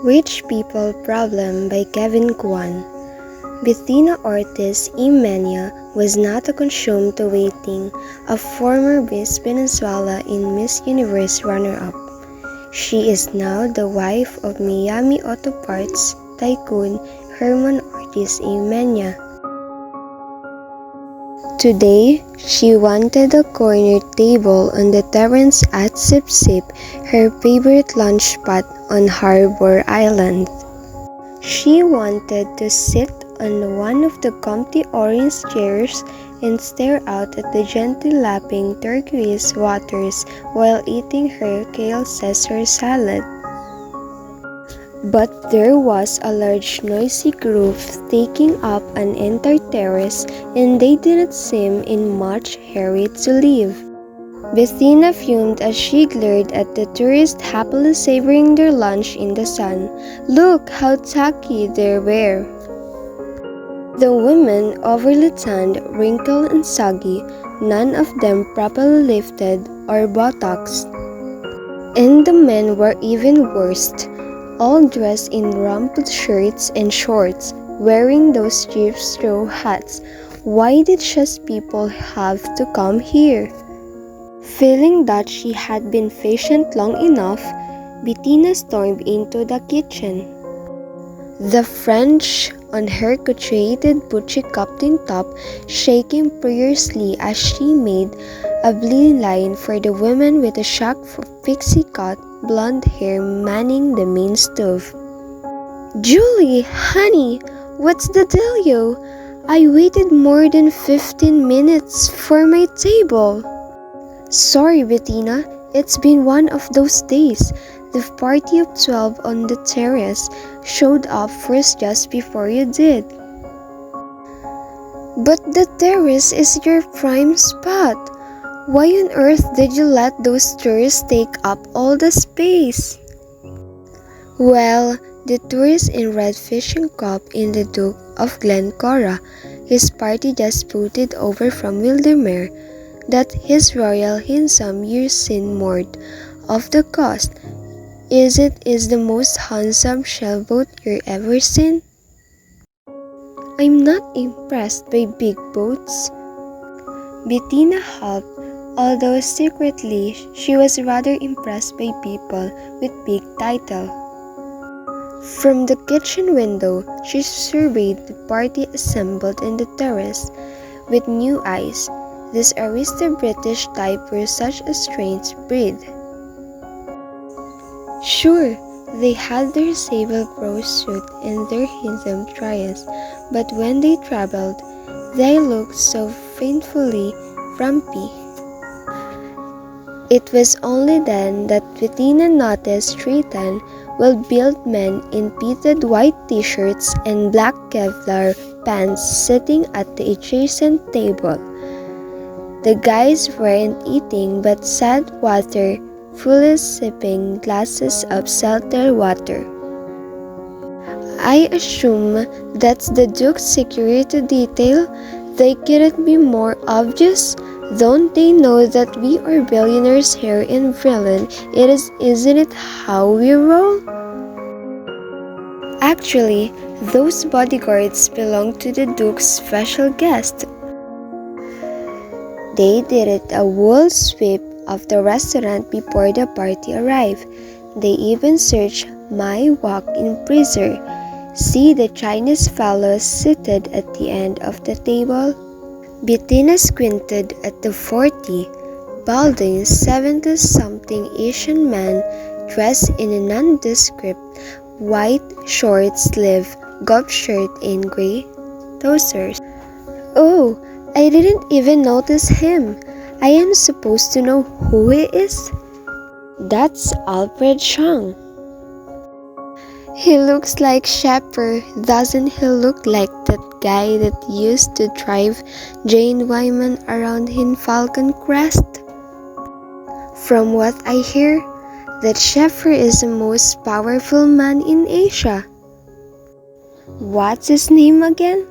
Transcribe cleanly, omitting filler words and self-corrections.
Rich People Problem by Kevin Kwan. Bettina Ortiz Imenia was not a consumed to waiting, a former Miss Venezuela and Miss Universe runner-up. She is now the wife of Miami Auto Parts tycoon Herman Ortiz Imenia. Today, she wanted a corner table on the terrace at Sip Sip, her favorite lunch spot on Harbor Island. She wanted to sit on one of the comfy orange chairs and stare out at the gently lapping turquoise waters while eating her kale Caesar salad. But there was a large noisy group taking up an entire terrace, and they didn't seem in much hurry to leave. Bettina fumed as she glared at the tourists happily savoring their lunch in the sun. Look how tacky they were! The women, overly tanned, wrinkled and soggy, none of them properly lifted or botoxed. And the men were even worse, all dressed in rumpled shirts and shorts, wearing those cheap straw hats. Why did such people have to come here? Feeling that she had been patient long enough, Bettina stormed into the kitchen. The French on her coutured boutique cotton top shaking furiously as she made a beeline for the woman with a shock pixie cut blonde hair manning the main stove. Julie, honey, what's the dealio? I waited more than 15 minutes for my table. Sorry, Bettina, it's been one of those days. The party of 12 on the terrace showed up first just before you did. But the terrace is your prime spot. Why on earth did you let those tourists take up all the space? Well, the tourist in red fishing cap in the Duke of Glencora, his party just booted over from Wildermere, that his royal handsome Yersin moored off the coast. Is the most handsome sailboat you've ever seen? I'm not impressed by big boats. Bettina helped, although secretly she was rather impressed by people with big title. From the kitchen window, she surveyed the party assembled in the terrace with new eyes. This aristocratic British type were such a strange breed. Sure, they had their sable prose suit and their handsome trias, but when they traveled, they looked so painfully frumpy. It was only then that Bettina noticed three tan, well-built men in pleated white t-shirts and black Kevlar pants sitting at the adjacent table. The guys weren't eating but sat fully sipping glasses of seltzer water. I assume that's the Duke's security detail. They couldn't be more obvious. Don't they know that we are billionaires here in Finland? Isn't it how we roll? Actually, those bodyguards belong to the Duke's special guest. They did a whole sweep of the restaurant before the party arrived. They even searched my walk-in freezer. See the Chinese fellows seated at the end of the table? Bettina squinted at the 40, balding 70-something Asian man dressed in a nondescript white short-sleeved golf shirt and gray trousers. Oh, I didn't even notice him. I am supposed to know who he is? That's Alfred Chang. He looks like Shepard. Doesn't he look like that guy that used to drive Jane Wyman around in Falcon Crest? From what I hear, that Shepard is the most powerful man in Asia. What's his name again?